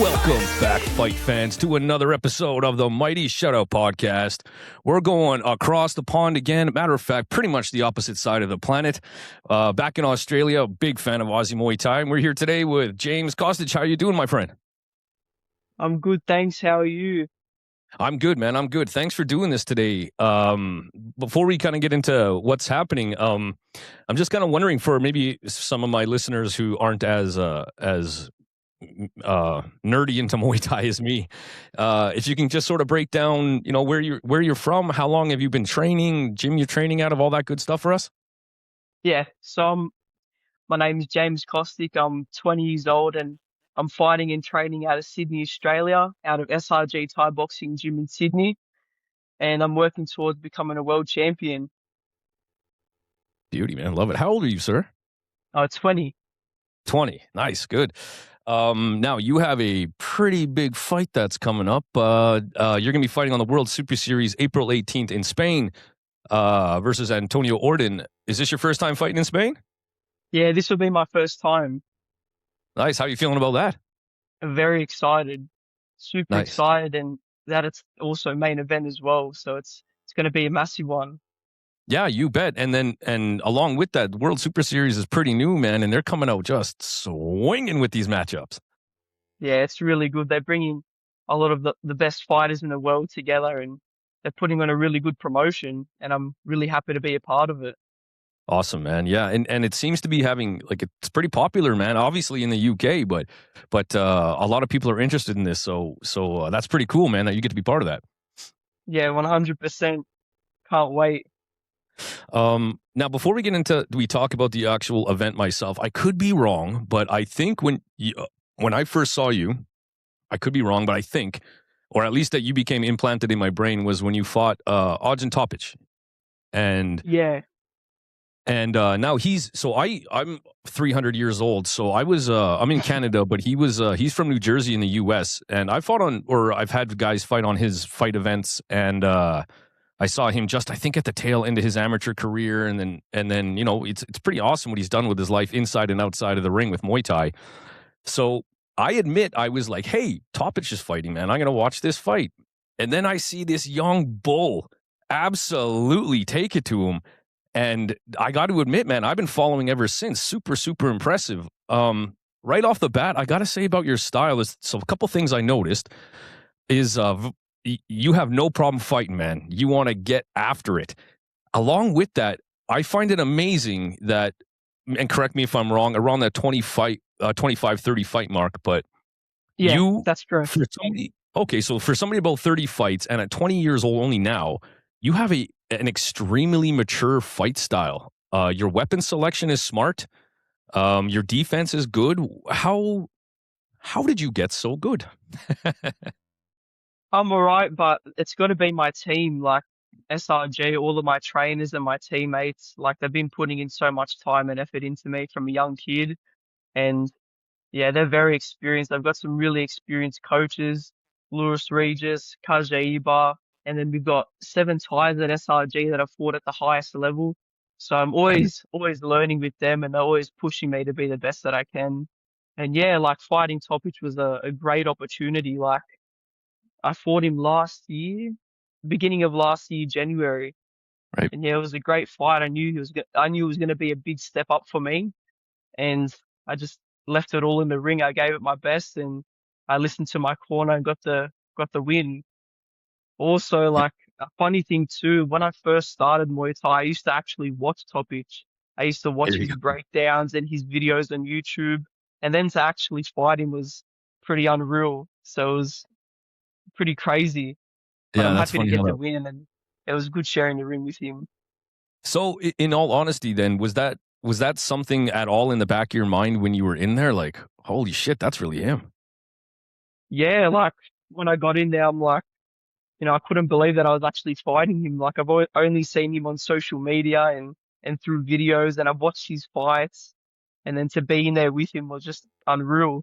Welcome back, fight fans, to another episode of the Mighty Shutout Podcast. We're going across the pond again. Matter of fact, pretty much the opposite side of the planet. Back in Australia, big fan of Aussie Muay Thai. And we're here today with James Kostic. How are you doing, my friend? I'm good, thanks. How are you? I'm good, man. I'm good. Thanks for doing this today. Before we kind of get into what's happening, I'm just kind of wondering for maybe some of my listeners who aren't as nerdy into Muay Thai as me, if you can just sort of break down, you know, where you're from, how long have you been training, gym you're training out of, all that good stuff for us. Yeah, so my name is James Kostic. I'm 20 years old and I'm fighting and training out of Sydney, Australia, out of SRG Thai Boxing Gym in Sydney, and I'm working towards becoming a world champion. Beauty, man. Love it. How old are you, sir? 20. 20. Nice. Good. Now you have a pretty big fight that's coming up. You're going to be fighting on the World Super Series April 18th in Spain, versus Antonio Orden. Is this your first time fighting in Spain? Yeah, this will be my first time. Nice. How are you feeling about that? I'm very excited, super Nice. excited, and that it's also main event as well. So it's going to be a massive one. Yeah, you bet. And along with that, the World Super Series is pretty new, man, and they're coming out just swinging with these matchups. Yeah, it's really good. They're bringing a lot of the best fighters in the world together, and they're putting on a really good promotion, and I'm really happy to be a part of it. Awesome, man. Yeah, and it seems to be having, like, it's pretty popular, man. Obviously in the UK, but a lot of people are interested in this. So that's pretty cool, man, that you get to be part of that. Yeah, 100%. Can't wait. Now, before we get into, we talk about the actual event myself, I could be wrong, but I think when I first saw you, I could be wrong, but I think, or at least that you became implanted in my brain, was when you fought Ognjen Topic. And Yeah. And now I'm 300 years old. So I'm in Canada, but he's from New Jersey in the US. And I've had guys fight on his fight events. And I saw him just, I think, at the tail end of his amateur career. And then, you know, it's pretty awesome what he's done with his life inside and outside of the ring with Muay Thai. So I admit, I was like, hey, Topic is fighting, man. I'm going to watch this fight. And then I see this young bull absolutely take it to him. And I got to admit, man, I've been following ever since. Super, super impressive. Right off the bat, I got to say about your style is, so a couple things I noticed is you have no problem fighting, man. You want to get after it. Along with that, I find it amazing that, and correct me if I'm wrong, around that 25-30 fight mark, but yeah, that's true. So for somebody about 30 fights and at 20 years old only now, you have an extremely mature fight style. Your weapon selection is smart. Your defense is good. How did you get so good? I'm all right, but it's got to be my team, like SRG, all of my trainers and my teammates. Like, they've been putting in so much time and effort into me from a young kid. And yeah, they're very experienced. I've got some really experienced coaches, Lewis Regis, Kajaiba, and then we've got 7 Thais at SRG that have fought at the highest level. So I'm always learning with them, and they're always pushing me to be the best that I can. And yeah, like, fighting Topic was a great opportunity. Like, I fought him last year, beginning of last year, January. Right. And yeah, it was a great fight. I knew it was going to be a big step up for me, and I just left it all in the ring. I gave it my best, and I listened to my corner and got the win. Also, like, a funny thing too, when I first started Muay Thai, I used to actually watch Topic. I used to watch his breakdowns and his videos on YouTube, and then to actually fight him was pretty unreal. So it was pretty crazy. But I'm happy to get the win, and it was good sharing the ring with him. So, in all honesty, then, was that something at all in the back of your mind when you were in there? Like, holy shit, that's really him. Yeah, like, when I got in there, I'm like, you know, I couldn't believe that I was actually fighting him. Like, I've only seen him on social media and through videos, and I've watched his fights, and then to be in there with him was just unreal.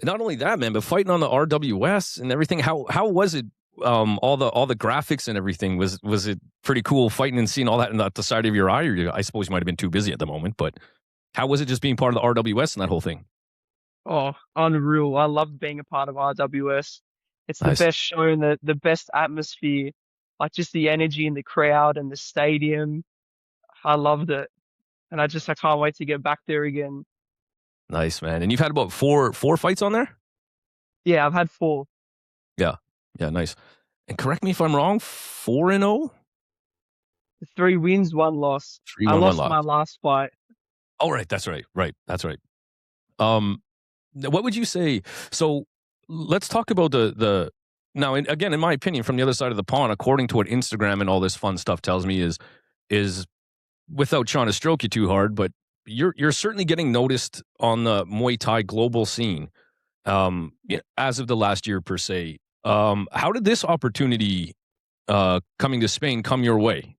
And not only that, man, but fighting on the RWS and everything. How was it? All the graphics and everything, was it pretty cool fighting and seeing all that at the side of your eye? Or I suppose you might have been too busy at the moment, but how was it just being part of the RWS and that whole thing? Oh, unreal. I loved being a part of RWS. It's the Nice. best show and the best atmosphere. Like just the energy in the crowd and the stadium. I loved it. And I can't wait to get back there again. Nice, man. And you've had about four fights on there? Yeah, I've had four. Yeah. Yeah, nice. And correct me if I'm wrong, 4-0? Three wins, one loss. I 3-1, one lost my loss. last fight. Oh, right. That's right. Right. That's right. Um, what would you say? So let's talk about the now. Again, in my opinion, from the other side of the pond, according to what Instagram and all this fun stuff tells me, is without trying to stroke you too hard, but you're certainly getting noticed on the Muay Thai global scene. Yeah, as of the last year per se. How did this opportunity coming to Spain come your way?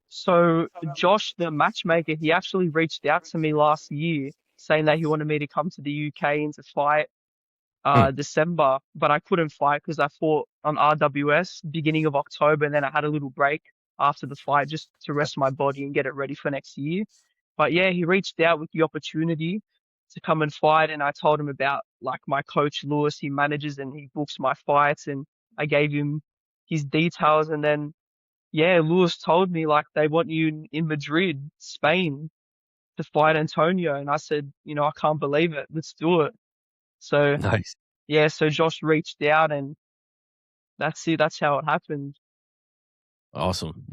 So Josh, the matchmaker, he actually reached out to me last year saying that he wanted me to come to the UK and to fight Hmm, December, but I couldn't fight because I fought on RWS beginning of October, and then I had a little break after the fight just to rest my body and get it ready for next year. But yeah, he reached out with the opportunity to come and fight, and I told him about like my coach Lewis, he manages and he books my fights, and I gave him his details, and then yeah, Lewis told me like they want you in Madrid, Spain, to fight Antonio, and I said, I can't believe it. Let's do it. So nice. yeah, so Josh reached out and that's it. That's how it happened. Awesome.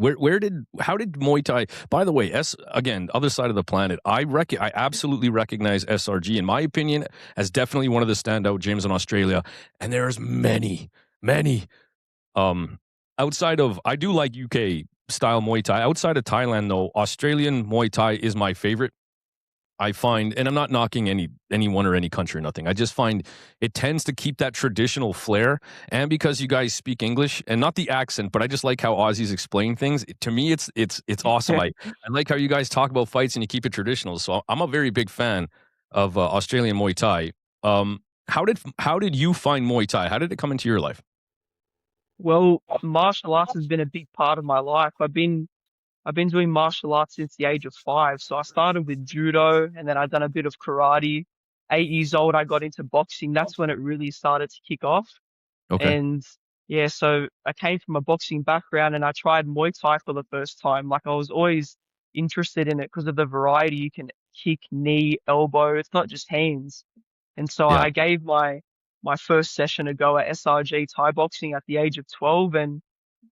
How did Muay Thai? By the way, again, other side of the planet. I absolutely recognize SRG in my opinion as definitely one of the standout gyms in Australia, and there's many. Um, outside of I do like UK style Muay Thai. Outside of Thailand, though, Australian Muay Thai is my favorite. I find, and I'm not knocking anyone or any country or nothing. I just find it tends to keep that traditional flair, and because you guys speak English and not the accent, but I just like how Aussies explain things. To me, it's awesome. I like how you guys talk about fights and you keep it traditional. So I'm a very big fan of Australian Muay Thai. How did you find Muay Thai? How did it come into your life? Well, martial arts has been a big part of my life. I've been doing martial arts since the age of 5. So I started with judo and then I've done a bit of karate. 8 years old, I got into boxing. That's when it really started to kick off. Okay. And yeah, so I came from a boxing background and I tried Muay Thai for the first time. Like I was always interested in it because of the variety. You can kick, knee, elbow. It's not just hands. And so Yeah. I gave my first session a go at SRG Thai boxing at the age of 12. And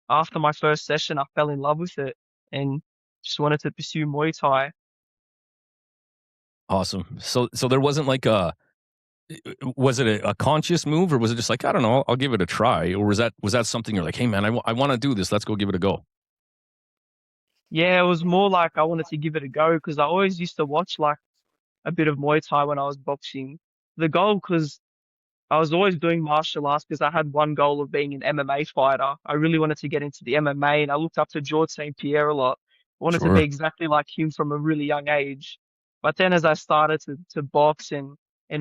after my first session, I fell in love with it and just wanted to pursue Muay Thai. Awesome. So there wasn't like was it a conscious move or was it just like I don't know, I'll give it a try, or was that something you're like, hey man, I want to do this, let's go give it a go. Yeah, it was more like I wanted to give it a go because I always used to watch like a bit of Muay Thai when I was boxing. The goal, because I was always doing martial arts because I had one goal of being an MMA fighter. I really wanted to get into the MMA and I looked up to George St. Pierre a lot. I wanted to be Sure. exactly like him from a really young age. But then as I started to box and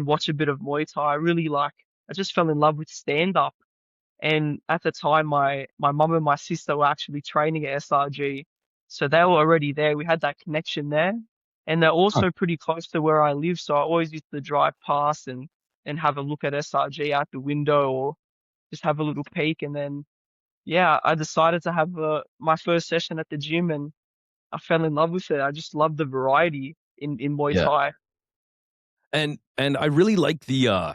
watch a bit of Muay Thai, I just fell in love with stand up. And at the time, my mum and my sister were actually training at SRG. So they were already there. We had that connection there. And they're Huh. also pretty close to where I live. So I always used to drive past and have a look at SRG out the window or just have a little peek. And then, yeah, I decided to have my first session at the gym and I fell in love with it. I just love the variety in Muay Yeah. Thai. And I really like the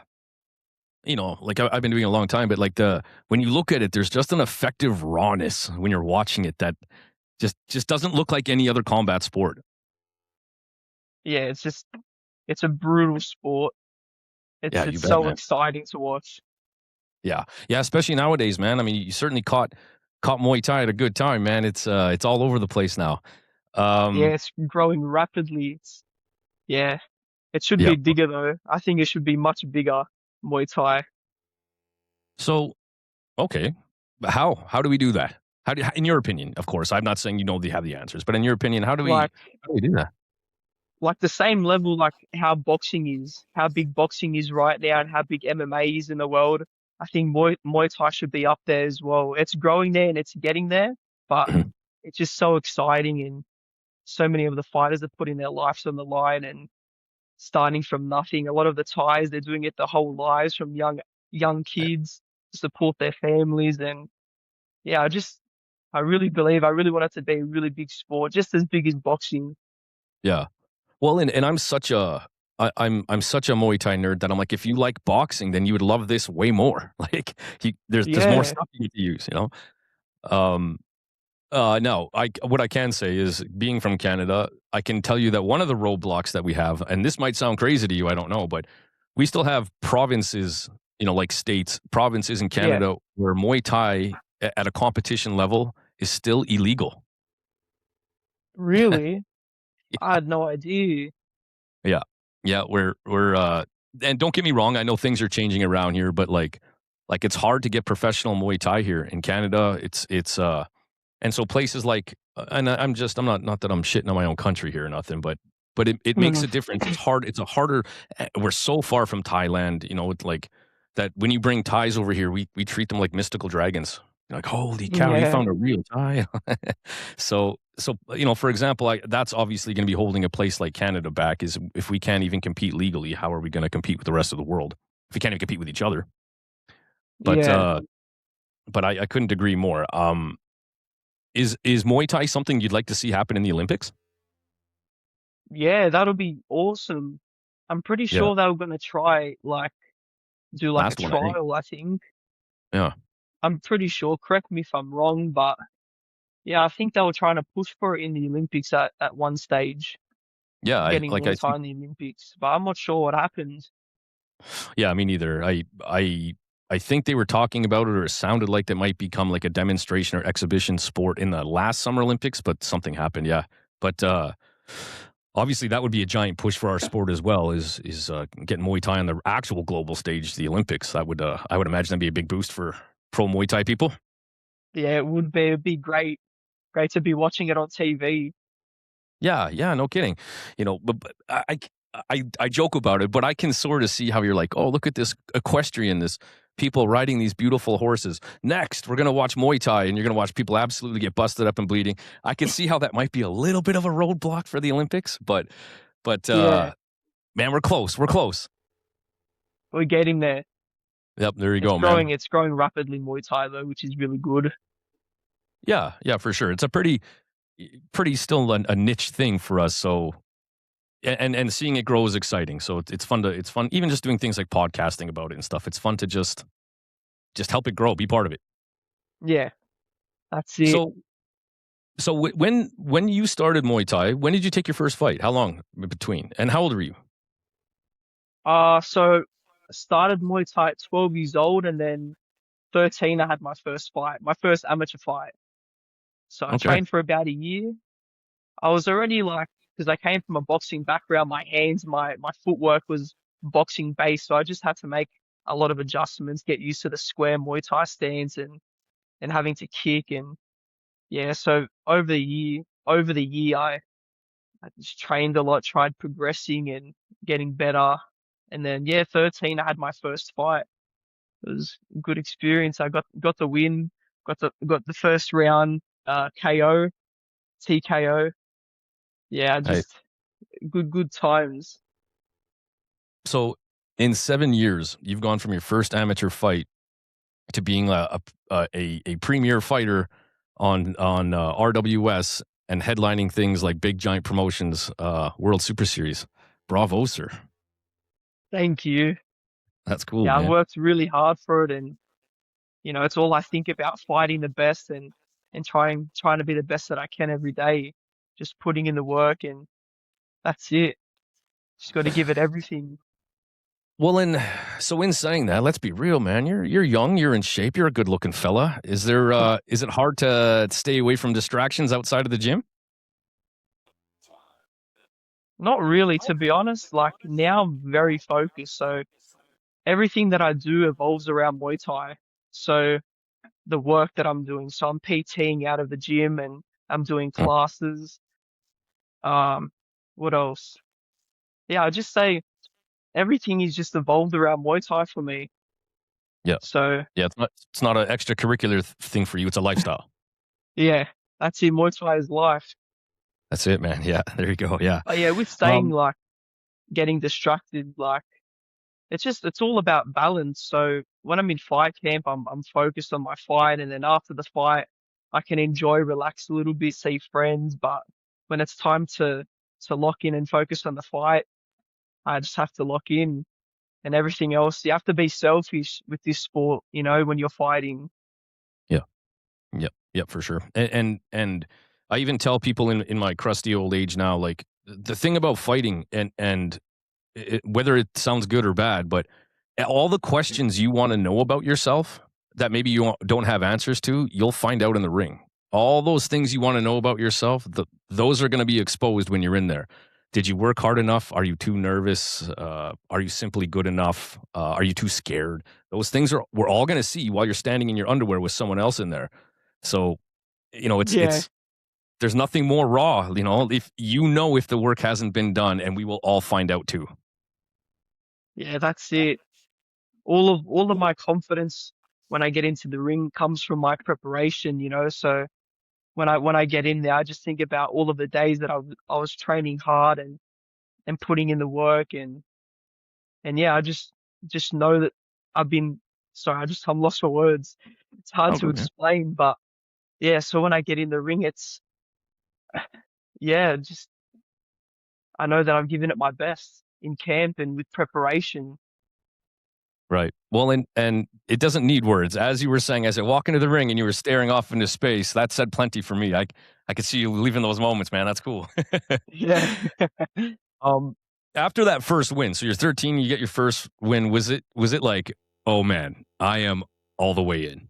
like I've been doing it a long time, but like the when you look at it, there's just an effective rawness when you're watching it that just doesn't look like any other combat sport. Yeah, it's a brutal sport. Yeah, It's you bet, so man. exciting to watch. Yeah. Yeah, especially nowadays, man. I mean, you certainly caught Muay Thai at a good time, man. It's all over the place now. Yeah, Um, it's growing rapidly. Yeah, it should yeah. be bigger though. I think it should be much bigger, Muay Thai. So, okay. But how do we do that? In your opinion, of course, I'm not saying you know they have the answers, but in your opinion, Like, how do we do that? like the same level, like how boxing is, how big boxing is right now and how big MMA is in the world. I think Muay Thai should be up there as well. It's growing there and it's getting there, but it's just so exciting and so many of the fighters are putting their lives on the line and starting from nothing. A lot of the Thais, they're doing it their whole lives from young kids to support their families. And yeah, I really want it to be a really big sport, just as big as boxing. Yeah. Well, and I'm such a I'm such a Muay Thai nerd that I'm like, if you like boxing, then you would love this way more. Like, there's more Yeah, stuff you get to use, you know. Um, no, what I can say is, being from Canada, I can tell you that one of the roadblocks that we have, and this might sound crazy to you, I don't know, but we still have provinces, you know, like states, provinces in yeah, Canada where Muay Thai at a competition level is still illegal. really. I had no idea. Yeah. Yeah, and don't get me wrong, I know things are changing around here, but it's hard to get professional Muay Thai here in Canada. And so places like I'm not that I'm shitting on my own country here or nothing, but it makes a difference. It's a harder, we're so far from Thailand, you know, it's like that when you bring Thais over here, we treat them like mystical dragons. Like, holy cow, you Yeah, found a real Thai. You know, for example, that's obviously going to be holding a place like Canada back. Is if we can't even compete legally, how are we going to compete with the rest of the world? If we can't even compete with each other. But yeah, I couldn't agree more. Is Muay Thai something you'd like to see happen in the Olympics? yeah. That'll be awesome. I'm pretty Yeah, sure they were gonna try do like a last one I think. trial. I think. Yeah, I'm pretty sure. Correct me if I'm wrong, but yeah, I think they were trying to push for it in the Olympics at one stage, yeah. getting I Muay Thai think. in the Olympics. But I'm not sure what happened. Yeah, me neither. I think they were talking about it, or it sounded like they might become like a demonstration or exhibition sport in the last Summer Olympics, but something happened. Yeah, but obviously that would be a giant push for our sport as well. Is getting Muay Thai on the actual global stage, the Olympics. That would I would imagine that'd be a big boost for pro Muay Thai people. Yeah, it would be. It'd be great to be watching it on TV. Yeah, yeah, no kidding. You know, but I joke about it, but I can sort of see how you're like, oh, look at this equestrian, this people riding these beautiful horses. Next, we're gonna watch Muay Thai, and you're gonna watch people absolutely get busted up and bleeding. I can see how that might be a little bit of a roadblock for the Olympics, but Yeah, man, we're close. We're close. we're getting there. Yep, there you It's go, growing. man. It's growing rapidly, Muay Thai though, which is really good. Yeah, yeah, for sure. It's a pretty still a niche thing for us. So and seeing it grow is exciting. So it's fun it's fun even just doing things like podcasting about it and stuff. It's fun to just help it grow, be part of it. Yeah, that's it. So when you started Muay Thai, when did you take your first fight? How long between? And how old were you? So I started Muay Thai at 12 years old, and then 13 I had my first fight, my first amateur fight. So I Okay. trained for about a year. I was already like, because I came from a boxing background, my hands, my footwork was boxing based, so I just had to make a lot of adjustments, get used to the square Muay Thai stance and having to kick. And yeah, so over the year I just trained a lot, tried progressing and getting better. And then yeah, 13 I had my first fight. It was a good experience. I got the win, got the first round KO, TKO. Yeah, Hey. just good times. So in 7 years, you've gone from your first amateur fight to being a premier fighter on RWS and headlining things like big giant promotions, World Super Series. Bravo, sir. Thank you. That's cool, Yeah, I've man. worked really hard for it, and it's all I think about, fighting the best and trying to be the best that I can every day. Just putting in the work, and that's it. Just got to give it everything. Well, in saying that, let's be real, man. You're young, you're in shape, you're a good looking fella. Is it hard to stay away from distractions outside of the gym? Not really, to be honest. Like now, I'm very focused. So everything that I do evolves around Muay Thai. So the work that I'm doing. So I'm PTing out of the gym and I'm doing Oh, classes. Um, what else? Yeah, I just say everything is just evolved around Muay Thai for me. yeah, So yeah. It's not an extracurricular thing for you. It's a lifestyle. yeah, that's it. Muay Thai is life. That's it, man. Yeah, there you go. Yeah. But yeah, with saying Um. like getting distracted. Like it's all about balance. So when I'm in fight camp, I'm focused on my fight, and then after the fight, I can enjoy, relax a little bit, see friends. But when it's time to lock in and focus on the fight, I just have to lock in, and everything else, you have to be selfish with this sport, when you're fighting. Yeah. Yep. Yep. For sure. And I even tell people in my crusty old age now, like the thing about fighting and whether it sounds good or bad, but all the questions you want to know about yourself that maybe you don't have answers to, you'll find out in the ring. All those things you want to know about yourself, those are going to be exposed when you're in there. Did you work hard enough? Are you too nervous? Are you simply good enough? Are you too scared? Those things we're all going to see while you're standing in your underwear with someone else in there. So, Yeah, it's there's nothing more raw, if the work hasn't been done, and we will all find out too. yeah, that's it. All of my confidence when I get into the ring comes from my preparation. So when I get in there, I just think about all of the days that I was training hard and putting in the work, and yeah, I just know that I've been. Sorry, I'm lost for words. It's hard Oh, to good, man. explain, but yeah. So when I get in the ring, it's yeah, just I know that I'm giving it my best in camp and with preparation. Right. Well, and it doesn't need words. As you were saying, as I walk into the ring and you were staring off into space, that said plenty for me. I could see you leaving those moments, man. That's cool. Yeah. um, After that first win, so you're 13, you get your first win. Was it like, oh man, I am all the way in?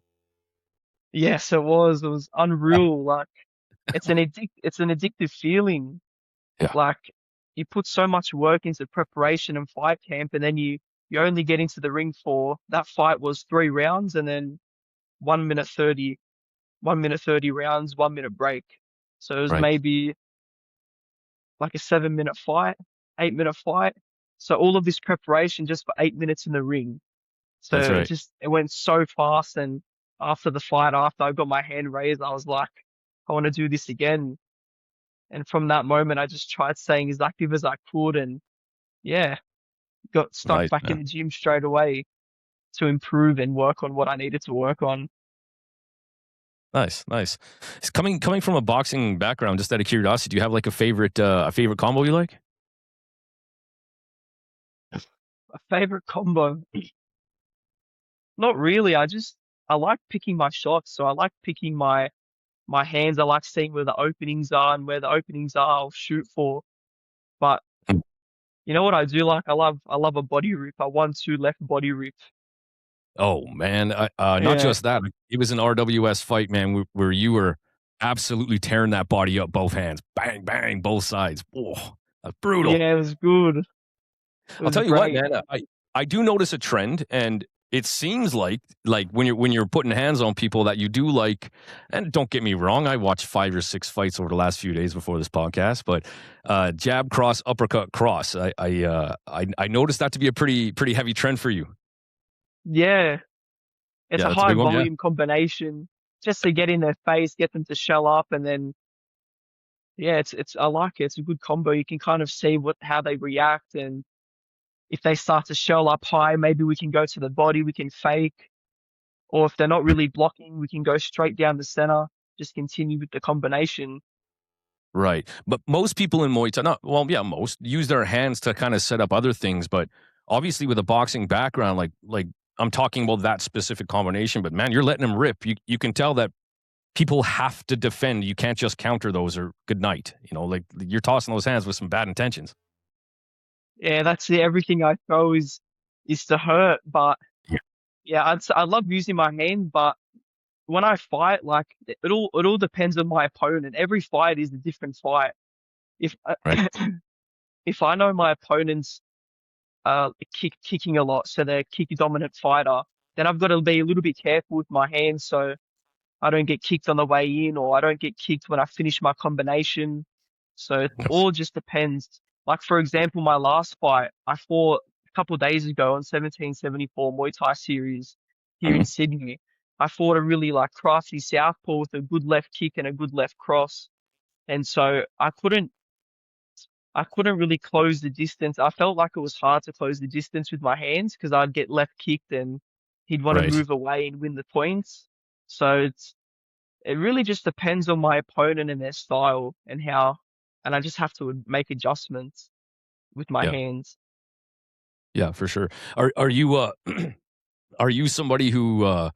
Yes, it was. It was unreal. Like it's an addictive feeling. Yeah. Like you put so much work into preparation and fight camp, and then you only get into the ring for that fight was 3 rounds, and then 1 minute 30, 1 minute 30 rounds, 1 minute break. So it was Right. maybe like a 7 minute fight, 8 minute fight. So all of this preparation just for 8 minutes in the ring. So That's right. it went so fast. And after the fight, after I got my hand raised, I was like, I want to do this again. And from that moment, I just tried staying as active as I could, and yeah, got stuck Nice, back in man. the gym straight away to improve and work on what I needed to work on. Nice, nice. Coming from a boxing background, just out of curiosity, do you have like a favorite combo you like? A favorite combo? Not really. I like picking my shots. So I like picking my hands. I like seeing where the openings are, and where the openings are, I'll shoot for. But Mm. you know what I do like? I love a body rip, a 1-2 left body rip. Oh man, not Yeah. just that. It was an RWS fight, man, where you were absolutely tearing that body up, both hands, bang, bang, both sides. Oh, that's brutal. Yeah, it was good. It I'll was tell you what, great. man. I do notice a trend, and it seems like when you're putting hands on people that you do like. And don't get me wrong, I watched 5 or 6 fights over the last few days before this podcast, but jab, cross, uppercut, cross. I noticed that to be a pretty heavy trend for you. Yeah. It's Yeah, a that's a high big one. Yeah. volume combination just to get in their face, get them to shell up, and then yeah, it's I like it. It's a good combo. You can kind of see how they react, and if they start to shell up high, maybe we can go to the body, we can fake, or if they're not really blocking, we can go straight down the center, just continue with the combination. Right. But most people in Muay Thai, not, well, yeah, most use their hands to kind of set up other things. But obviously, with a boxing background, like I'm talking about that specific combination. But man, you're letting them rip. You can tell that people have to defend. You can't just counter those or good night. Like you're tossing those hands with some bad intentions. Yeah, that's it. Everything I throw is to hurt, but Yeah. yeah, I love using my hand, but when I fight, like it all depends on my opponent. Every fight is a different fight. If Right. if I know my opponent's kicking a lot, so they're a kick dominant fighter, then I've got to be a little bit careful with my hands so I don't get kicked on the way in, or I don't get kicked when I finish my combination. So it all just depends. Like for example, my last fight I fought a couple of days ago on 1774 Muay Thai series here in Mhm. Sydney. I fought a really like crafty southpaw with a good left kick and a good left cross. And so I couldn't really close the distance. I felt like it was hard to close the distance with my hands because I'd get left kicked and he'd want to Right. move away and win the points. So it really just depends on my opponent and their style and and I just have to make adjustments with my Yeah. hands. Yeah, for sure. Are you are you somebody who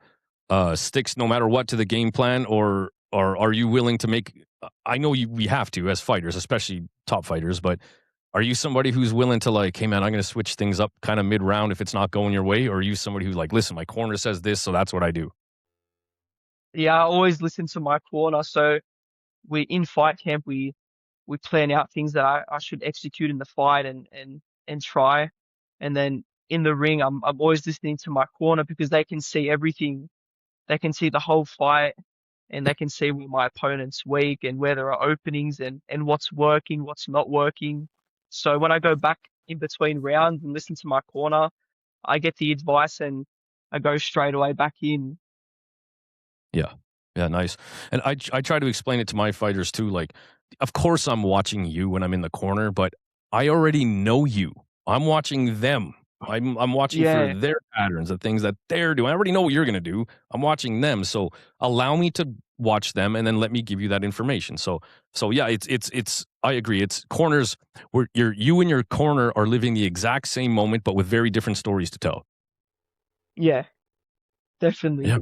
sticks no matter what to the game plan, or are you willing to make? I know we have to as fighters, especially top fighters, but are you somebody who's willing to like, hey man, I'm going to switch things up kind of mid round if it's not going your way, or are you somebody who's like, listen, my corner says this, so that's what I do? Yeah, I always listen to my corner. So we in fight camp we plan out things that I should execute in the fight and try. And then in the ring I'm always listening to my corner because they can see everything. They can see the whole fight and they can see where my opponent's weak and where there are openings and what's working, what's not working. So when I go back in between rounds and listen to my corner, I get the advice and I go straight away back in. Yeah. Yeah, nice. And I try to explain it to my fighters too. Like, of course I'm watching you when I'm in the corner, but I already know you. I'm watching them. I'm watching for Yeah, their patterns, the things that they're doing. I already know what you're gonna do. I'm watching them. So allow me to watch them and then let me give you that information. So yeah, it's I agree. It's corners where you and your corner are living the exact same moment, but with very different stories to tell. yeah, definitely. Yeah.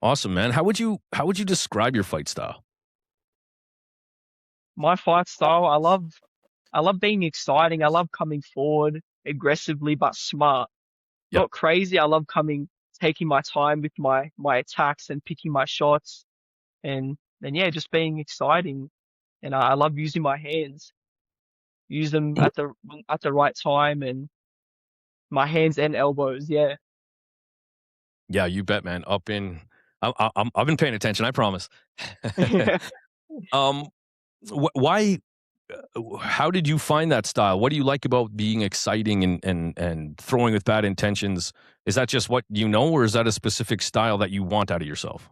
Awesome, man. How would you describe your fight style? My fight style, I love being exciting. I love coming forward aggressively but smart. Yeah. Not crazy. I love taking my time with my attacks and picking my shots and yeah, just being exciting. And I love using my hands. Use them at the right time and my hands and elbows. Yeah. Yeah, you bet, man. Up in I've been paying attention, I promise. Um, why how did you find that style? What do you like about being exciting and throwing with bad intentions? Is that just what you know, or is that a specific style that you want out of yourself?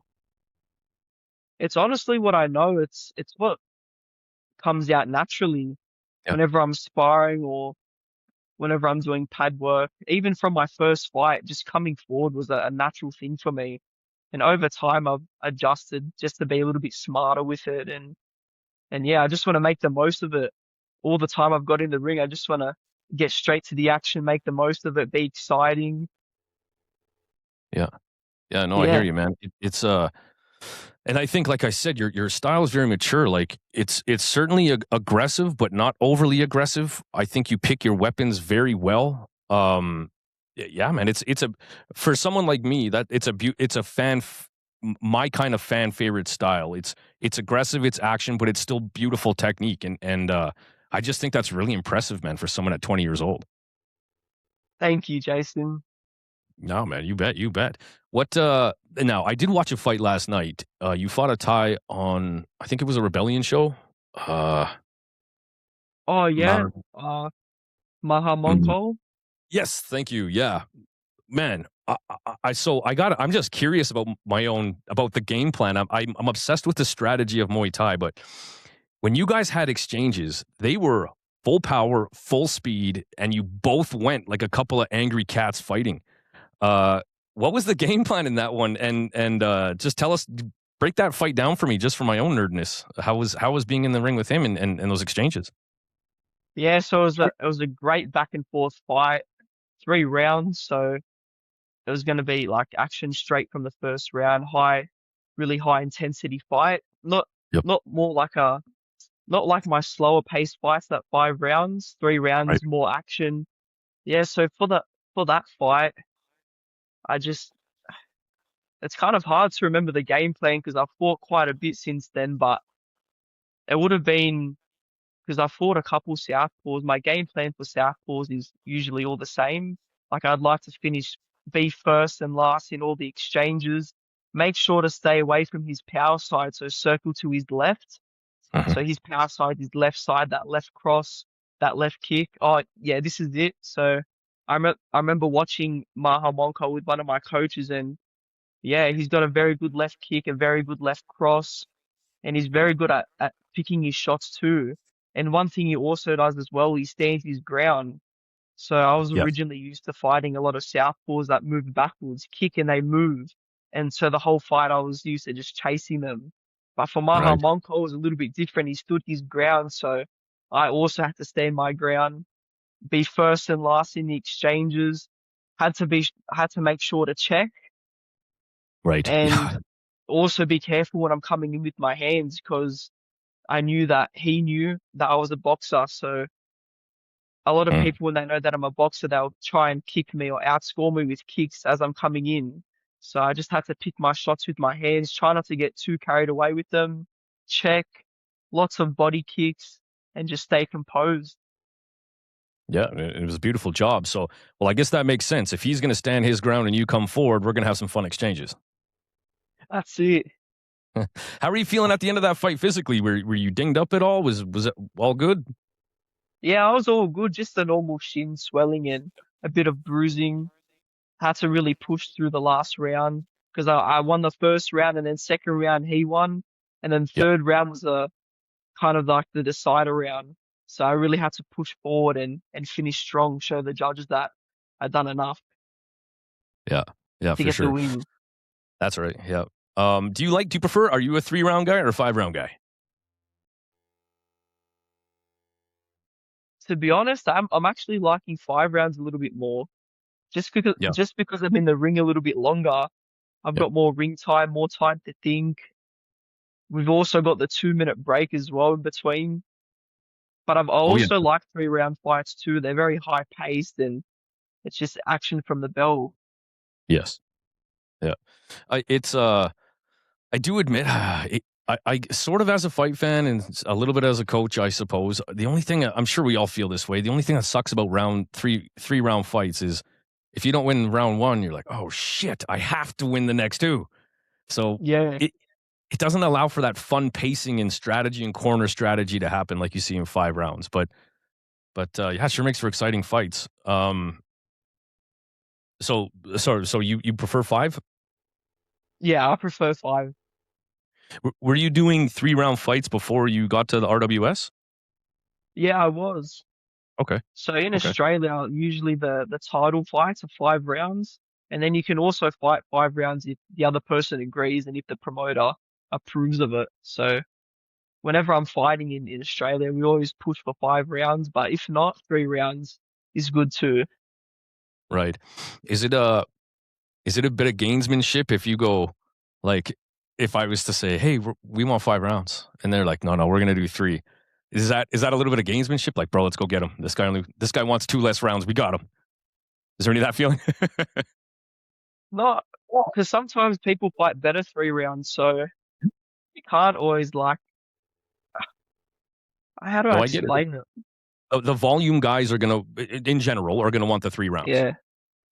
It's honestly what I know. It's what comes out naturally Yeah. whenever I'm sparring or whenever I'm doing pad work. Even from my first fight, just coming forward was a natural thing for me. And over time, I've adjusted just to be a little bit smarter with it. And yeah, I just want to make the most of it. All the time I've got in the ring, I just want to get straight to the action, make the most of it, be exciting. Yeah. Yeah, no, I hear Yeah, you, man. It's and I think, like I said, your style is very mature. Like it's certainly aggressive, but not overly aggressive. I think you pick your weapons very well. Yeah, man, it's a for someone like me that it's a my kind of fan favorite style. It's aggressive, it's action, but it's still beautiful technique, and I just think that's really impressive, man, for someone at 20 years old. thank you, Jason. No, man, you bet, you bet. What now I did watch a fight last night. You fought a Thai on I think it was a Rebellion show. Uh Oh yeah, not uh, mm, Mahamonko. yes, thank you. Yeah. Man, I got I'm just curious about my own about the game plan. I'm obsessed with the strategy of Muay Thai, but when you guys had exchanges, they were full power, full speed, and you both went like a couple of angry cats fighting. Uh, what was the game plan in that one? And just tell us, break that fight down for me, just for my own nerdness. How was being in the ring with him and those exchanges? Yeah, so it was a great back and forth fight, 3 rounds. So it was going to be like action straight from the first round, really high intensity fight. Yep. Not more like not like my slower paced fights that 5 rounds. 3 rounds Right. is more action. Yeah, so for that fight, I just it's kind of hard to remember the game plan because I've fought quite a bit since then, but it would have been because I fought a couple southpaws. My game plan for southpaws is usually all the same. Like I'd like to be first and last in all the exchanges. Make sure to stay away from his power side, so circle to his left. So Mhm. his power side is left side, that left cross, that left kick. Oh yeah, this is it. So I remember watching Maha Monko with one of my coaches, and yeah, he's got a very good left kick, a very good left cross, and he's very good at picking his shots too. And one thing he also does as well, he stands his ground. So I was Yes. originally used to fighting a lot of southpaws that move backwards, kick and they move. And so the whole fight I was used to just chasing them. But for Maha Right. Monko, it was a little bit different. He stood his ground, so I also had to stand my ground, be first and last in the exchanges, had to make sure to check Right. and Yeah. also be careful when I'm coming in with my hands because I knew that he knew that I was a boxer. So a lot of Mm. people, when they know that I'm a boxer, they'll try and kick me or outscore me with kicks as I'm coming in. So I just had to pick my shots with my hands, try not to get too carried away with them, check, lots of body kicks, and just stay composed. Yeah, it was a beautiful job. So, well, I guess that makes sense. If he's going to stand his ground and you come forward, we're going to have some fun exchanges. That's it. How are you feeling at the end of that fight physically? Were you dinged up at all? Was it all good? Yeah, I was all good, just a normal shin swelling and a bit of bruising. Had to really push through the last round because I won the first round and then second round he won. And then Yeah, third round was a kind of like the decider round. So I really had to push forward and finish strong, show the judges that I'd done enough yeah, yeah, to for get the sure. win. That's right. Yeah. Do you prefer? Are you a 3-round guy or a 5-round guy? To be honest, I'm actually liking 5 rounds a little bit more. Yeah, Just because I'm in the ring a little bit longer, I've yeah. got more ring time, more time to think. We've also got the 2 minute break as well in between. But I've Oh yeah. also liked 3 round fights too. They're very high paced and it's just action from the bell. Yes. Yeah. It's I do admit, I sort of as a fight fan and a little bit as a coach, I suppose. The only thing I'm sure we all feel this way. The only thing that sucks about three round fights is if you don't win round one, you're like, oh shit, I have to win the next two. So Yeah. it doesn't allow for that fun pacing and strategy and corner strategy to happen like you see in 5 rounds. But yeah, it sure makes for exciting fights. So you prefer five? Yeah, I prefer five. Were you doing 3 round fights before you got to the RWS? Yeah, I was. Okay. So in Okay. Australia, usually the title fights are 5 rounds, and then you can also fight 5 rounds if the other person agrees and if the promoter approves of it. So whenever I'm fighting in Australia, we always push for 5 rounds, but if not, 3 rounds is good too. Right. Is it a bit of gamesmanship if you go like if I was to say, "Hey, we want 5 rounds," and they're like, "No, we're gonna do three." Is that a little bit of gamesmanship? Like, bro, let's go get him. This guy wants 2 less rounds. We got him. Is there any of that feeling? Not because sometimes people fight better 3 rounds, so you can't always like, how do I No, I get it. explain it? The volume guys are gonna, in general, are gonna want the 3 rounds. Yeah,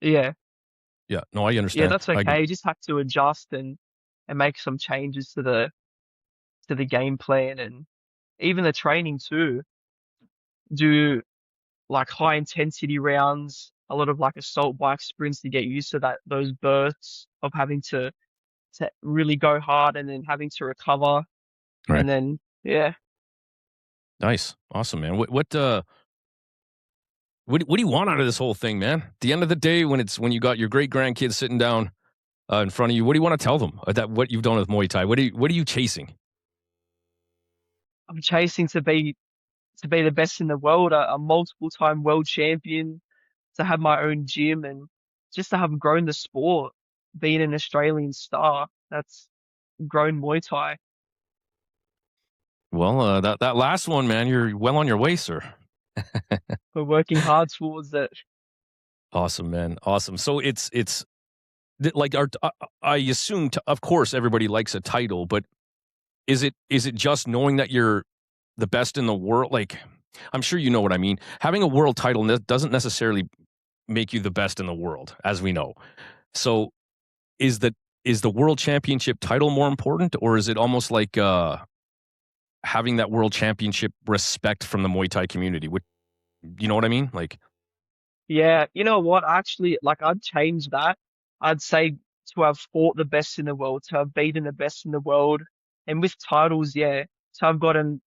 yeah, Yeah. No, I yeah, understand. that's I get. okay. You just have to adjust and make some changes to the game plan and even the training too. Do like high intensity rounds, a lot of like assault bike sprints to get used to those bursts of having to really go hard and then having to recover Right. and then yeah. Nice. Awesome, man. What do you want out of this whole thing, man? At the end of the day, when you got your great grandkids sitting down in front of you, what do you want to tell them that what you've done with Muay Thai? What are you chasing? I'm chasing to be the best in the world, a multiple time world champion, to have my own gym and just to have grown the sport, being an Australian star that's grown Muay Thai. Well, that last one, man, you're well on your way, sir. We're working hard towards it. Awesome, man. Awesome. So it's like I assume, of course, everybody likes a title, but is it just knowing that you're the best in the world? Like, I'm sure you know what I mean. Having a world title doesn't necessarily make you the best in the world, as we know. So, is the is the world championship title more important, or is it almost like having that world championship respect from the Muay Thai community? You know what I mean? Like, Yeah, you know what? Actually, like I'd change that. I'd say to have fought the best in the world, to have beaten the best in the world, and with titles, yeah, to have gotten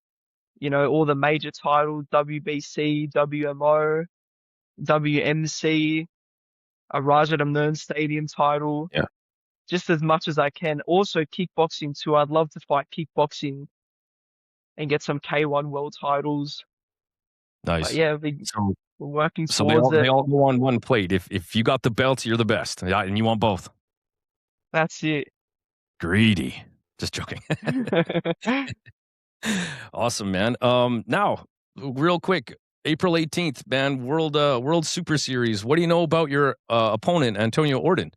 you know, all the major titles, WBC, WMO, WMC, a Raja Damnern Stadium title, Yeah. just as much as I can. Also kickboxing too. I'd love to fight kickboxing and get some K1 world titles. But Nice. yeah, So we're working so they towards all they it. all go on one plate. If you got the belts, you're the best. Yeah, and you want both. That's it. Greedy. Just joking. Awesome, man. Now, real quick, April 18th, man, World Super Series. What do you know about your opponent, Antonio Orden?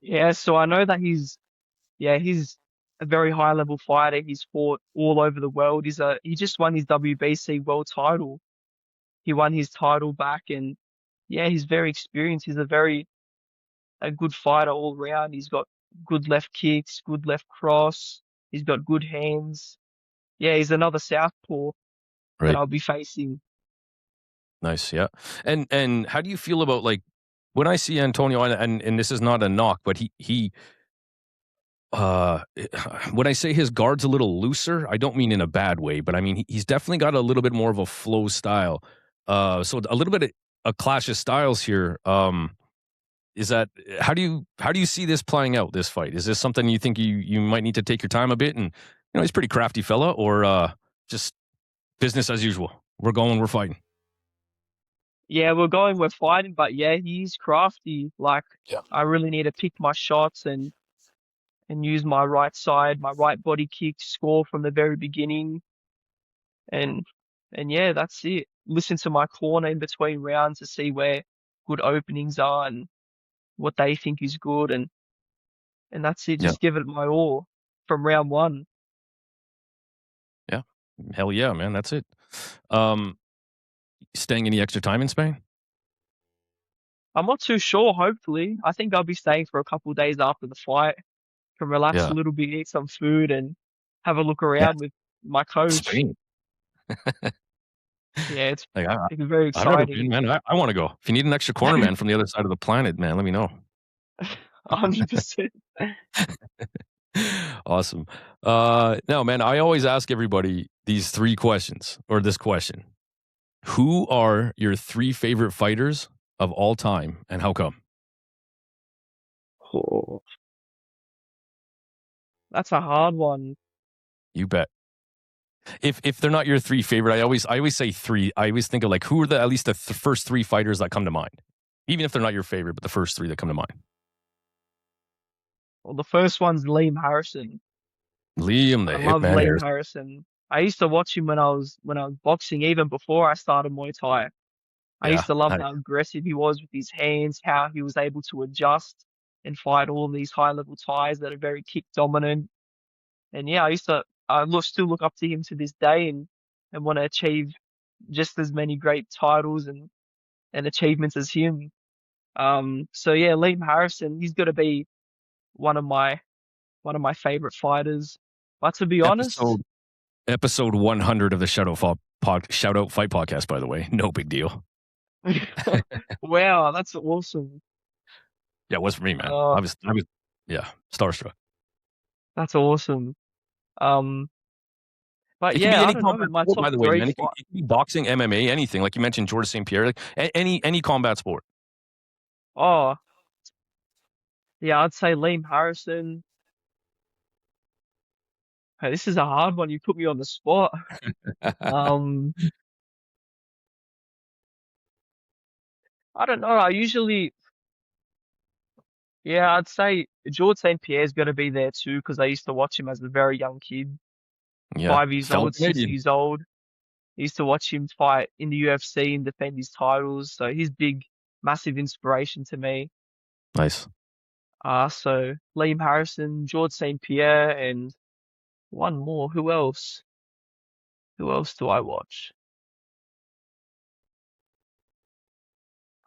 Yeah, so I know that he's a very high level fighter. He's fought all over the world. He just won his WBC world title. He won his title back, and yeah, he's very experienced. He's a good fighter all round. He's got good left kicks, good left cross. He's got good hands. Yeah, he's another southpaw that Right. I'll be facing. Nice. Yeah. And how do you feel about, like, when I see Antonio, and this is not a knock, but he uh when I say his guard's a little looser, I don't mean in a bad way, but I mean he's definitely got a little bit more of a flow style. So a little bit of a clash of styles here. Is that how do you see this playing out, this fight? Is this something you think you might need to take your time a bit, and he's a pretty crafty fella, or just business as usual? We're fighting. Yeah, we're fighting, but yeah, he's crafty. Like, Yeah. I really need to pick my shots and use my right side, my right body kick, score from the very beginning, and and yeah, that's it. Listen to my corner in between rounds to see where good openings are and what they think is good, and that's it. Yeah. Just give it my all from round one. Yeah. Hell yeah, man. That's it. Um, Staying any extra time in Spain? I'm not too sure. Hopefully, I think I'll be staying for a couple of days after the fight. Can relax a Yeah. little bit, eat some food, and have a look Yeah. around with my coach. Spain. Yeah, Like, it's very I've never been, exciting. man. I want to go. If you need an extra corner man from the other side of the planet, man, let me know. 100%. Awesome. No, man, I always ask everybody these three questions, or this question. Who are your three favorite fighters of all time, and how come? Oh, that's a hard one. You bet. If they're not your three favorite, I always say three. I always think of, like, who are at least the first three fighters that come to mind, even if they're not your favorite, but the first three that come to mind. Well, the first one's Liam Harrison. Liam the I love Hitman Liam Harris. Harrison. I used to watch him when I was boxing, even before I started Muay Thai. I Yeah, used to love nice. how aggressive he was with his hands, how he was able to adjust and fight all of these high level ties that are very kick dominant. And yeah, still look up to him to this day and want to achieve just as many great titles and achievements as him. So yeah, Liam Harrison, he's got to be one of my one of my favorite fighters. But to be honest, Episode episode 100 of the Shout Out Fight podcast. By the way, no big deal. wow, that's awesome. Yeah, it was for me, man. Uh, I was, yeah, starstruck. that's awesome. Um, but It can be yeah, I any don't know. combat My sport, top by the way, three man. It can be boxing, MMA, anything. Like you mentioned, Georges St. Pierre, like any combat sport. oh, yeah, I'd say Liam Harrison. Hey, this is a hard one. You put me on the spot. Um, I don't know. Yeah, I'd say George St. Pierre's got to be there too because I used to watch him as a very young kid, Yeah, 5 years fellow old, six Canadian. years old. I used to watch him fight in the UFC and defend his titles. So he's big, massive inspiration to me. Nice. So Liam Harrison, George St. Pierre, and one more. Who else? Who else do I watch?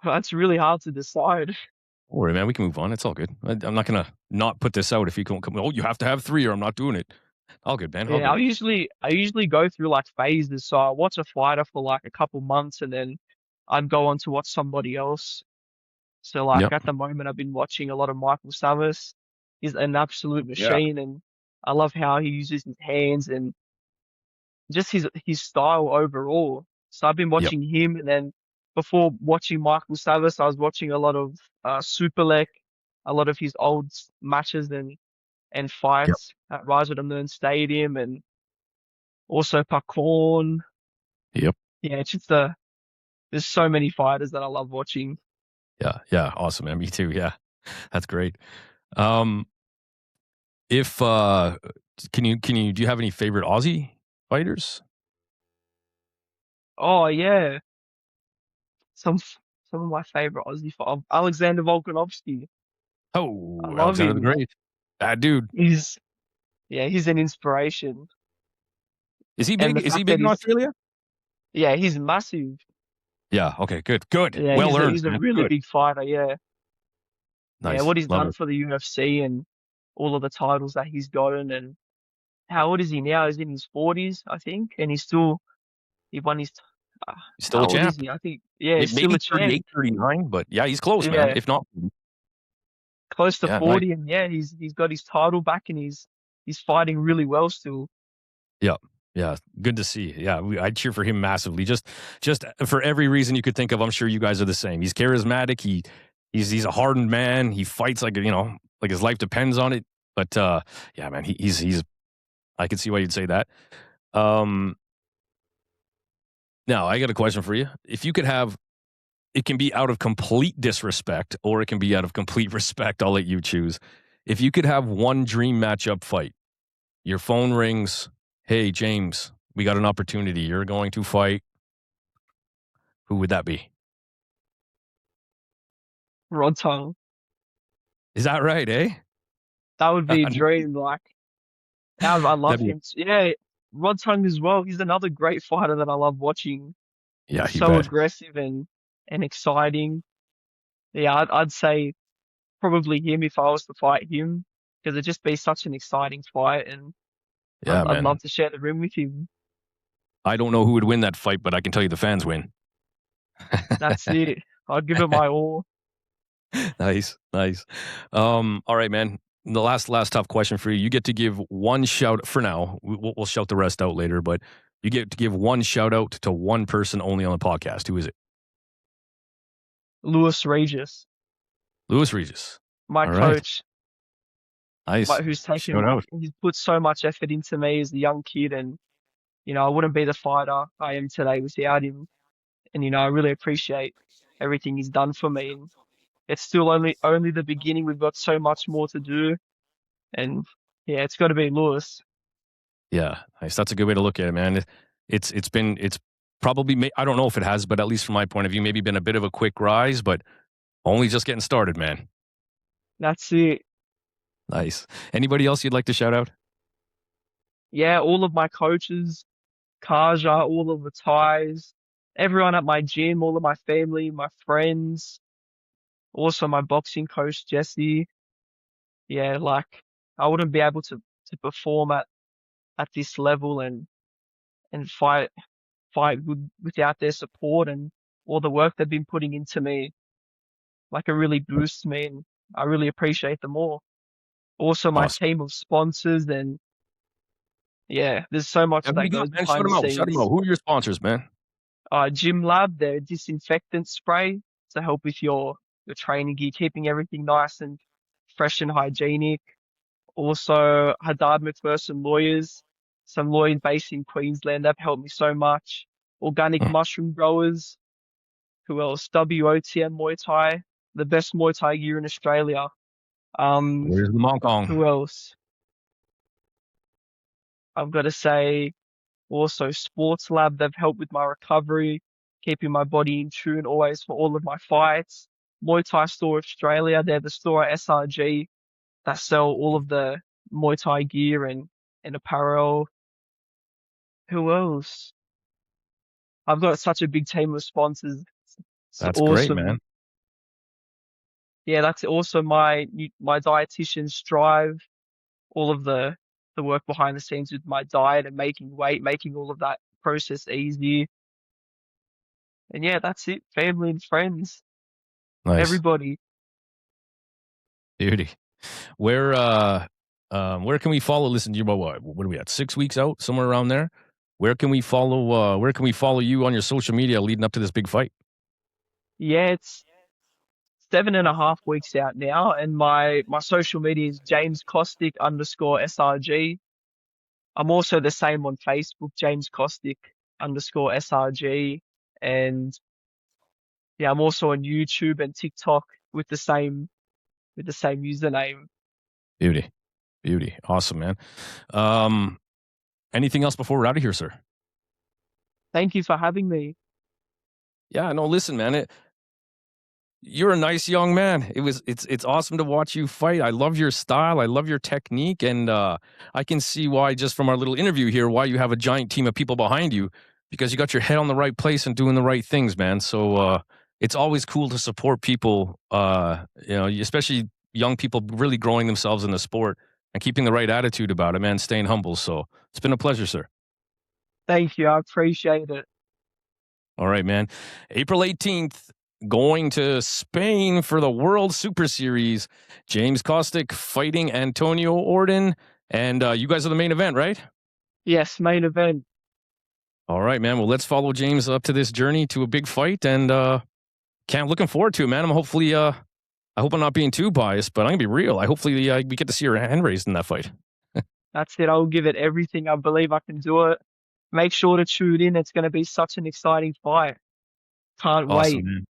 That's really hard to decide. Don't worry, man. We can move on. It's all good. I'm not gonna not put this out if you don't come. Oh, you have to have three, or I'm not doing it. All good, man. All Yeah, good. I usually go through like phases. So I watch a fighter for like a couple months and then I'd go on to watch somebody else. So like Yep. at the moment I've been watching a lot of Michael Savas. He's an absolute Yeah. machine and I love how he uses his hands and just his style overall. So I've been Yep. watching him, and then before watching Michael Savas, I was watching a lot of Superlek, a lot of his old matches and Yep. fights at Rise of the Moon Stadium, and also Pakorn. Yep. Yeah, it's just there's so many fighters that I love watching. Yeah. Yeah. Awesome, man. Me too. Yeah. That's great. Um, if do you have any favorite Aussie fighters? Oh yeah, some some of my favorite Aussie fighters. Alexander Volkanovski. I Oh, love Alexander the him. Great. That dude. He's he's an inspiration. Is he And big? the Is he fact big that in Australia? he's massive. Yeah. Okay. Good. Good. Yeah, Well earned, he's a man. really Good. big fighter. Yeah. Yeah, Nice. what he's Love done it. for the UFC and all of the titles that he's gotten, and how old is he now? He's in his 40s, I think, and he won his uh, He's still a how old is champ. he? I think yeah, he's still Maybe a champ. 38, 39, but yeah, he's close, man. Yeah, If not, close to yeah, nice. 40, and yeah, he's got his title back, and he's fighting really well still. Yeah. Yeah. Good to see. Yeah. I cheer for him massively. Just for every reason you could think of. I'm sure you guys are the same. He's charismatic. He's a hardened man. He fights like, like his life depends on it. But, yeah, man, he's, I can see why you'd say that. Now I got a question for you. If you could have, it can be out of complete disrespect or it can be out of complete respect. I'll let you choose. If you could have one dream matchup fight, your phone rings. Hey, James, we got an opportunity. You're going to fight. Who would that be? Rod Tongue. Is that right, eh? That would be a dream. Like, I love That'd be, him. Yeah, Rod Tongue as well. He's another great fighter that I love watching. yeah, He's you so bet. aggressive and exciting. Yeah, I'd say probably him if I was to fight him, because it'd just be such an exciting fight, and Yeah, I'd man. love to share the ring with him. I don't know who would win that fight, but I can tell you the fans win. That's it. I'd give it my all. Nice, nice. All right, man. The last tough question for you. You get to give one shout for now. We'll shout the rest out later, but you get to give one shout out to one person only on the podcast. Who is it? Lewis Regis, Louis Regis. my All right. coach, Nice. who's Shout taken, out. he's put so much effort into me as a young kid, and I wouldn't be the fighter I am today without him. And I really appreciate everything he's done for me. And it's still only the beginning. We've got so much more to do, and yeah, it's got to be Lewis. Yeah, nice. That's a good way to look at it, man. It's probably I don't know if it has, but at least from my point of view, maybe been a bit of a quick rise, but only just getting started, man. That's it. Nice. Anybody else you'd like to shout out? Yeah, all of my coaches, Kaja, all of the ties, everyone at my gym, all of my family, my friends, also my boxing coach, Jesse. Yeah, like I wouldn't be able to perform at this level and fight good without their support and all the work they've been putting into me. Like it really boosts me, and I really appreciate them all. Also my Awesome. team of sponsors, and yeah, there's so much Who that you got, goes man? Shout behind the them out. Shout them out. scenes. Who are your sponsors, man? Gym Lab, their disinfectant spray to help with your training gear, keeping everything nice and fresh and hygienic. Also, Haddad McPherson Lawyers, some lawyers based in Queensland, they've helped me so much. Organic Mushroom Growers, who else? WOTM Muay Thai, the best Muay Thai gear in Australia. Where's the Hong Kong? Who else? I've got to say, also Sports Lab, they've helped with my recovery, keeping my body in tune always for all of my fights. Muay Thai Store Australia, they're the store at SRG that sell all of the Muay Thai gear and apparel. Who else? I've got such a big team of sponsors. It's That's great, man. awesome. Yeah, that's also my dietitian Strive, all of the work behind the scenes with my diet and making weight, making all of that process easy. And yeah, that's it. Family and friends, Nice. everybody. Beauty. Where can we follow? Listen to you about what are we at? 6 weeks out, somewhere around there. Where can we follow you on your social media leading up to this big fight? Yeah, it's 7.5 weeks out now, and my social media is James Kostick _SRG. I'm also the same on Facebook, James Kostick _SRG, and yeah, I'm also on YouTube and TikTok with the same username. Beauty. Beauty. Awesome, man. Anything else before we're out of here, sir? Thank you for having me. Yeah, no, listen, man. You're a nice young man. It's awesome to watch you fight. I love your style. I love your technique, and I can see why, just from our little interview here, why you have a giant team of people behind you, because you got your head on the right place and doing the right things, man. So it's always cool to support people, especially young people really growing themselves in the sport and keeping the right attitude about it, man. Staying humble. So it's been a pleasure, sir. Thank you. I appreciate it. All right, man. April 18th, going to Spain for the World Super Series. James Kostick fighting Antonio Orden. And you guys are the main event, right? Yes, main event. All right, man. Well, let's follow James up to this journey to a big fight. And looking forward to it, man. I hope I'm not being too biased, but I'm going to be real. Hopefully we get to see your hand raised in that fight. That's it. I'll give it everything. I believe I can do it. Make sure to tune in. It's going to be such an exciting fight. Can't Awesome, wait. man.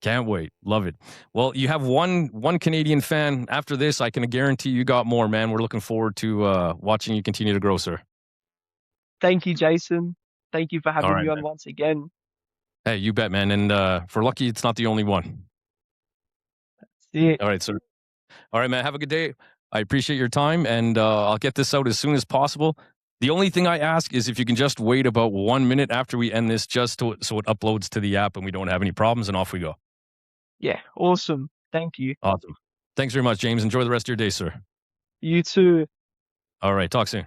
Can't wait. Love it. Well, you have one Canadian fan. After this, I can guarantee you got more, man. We're looking forward to watching you continue to grow, sir. Thank you, Jason. Thank you for All having right, me on man. once again. Hey, you bet, man. And for lucky, it's not the only one. See it. All right, sir. All right, man. Have a good day. I appreciate your time, and I'll get this out as soon as possible. The only thing I ask is if you can just wait about 1 minute after we end this, so it uploads to the app and we don't have any problems, and off we go. Yeah, awesome. Thank you. Awesome. Thanks very much, James. Enjoy the rest of your day, sir. You too. All right. Talk soon.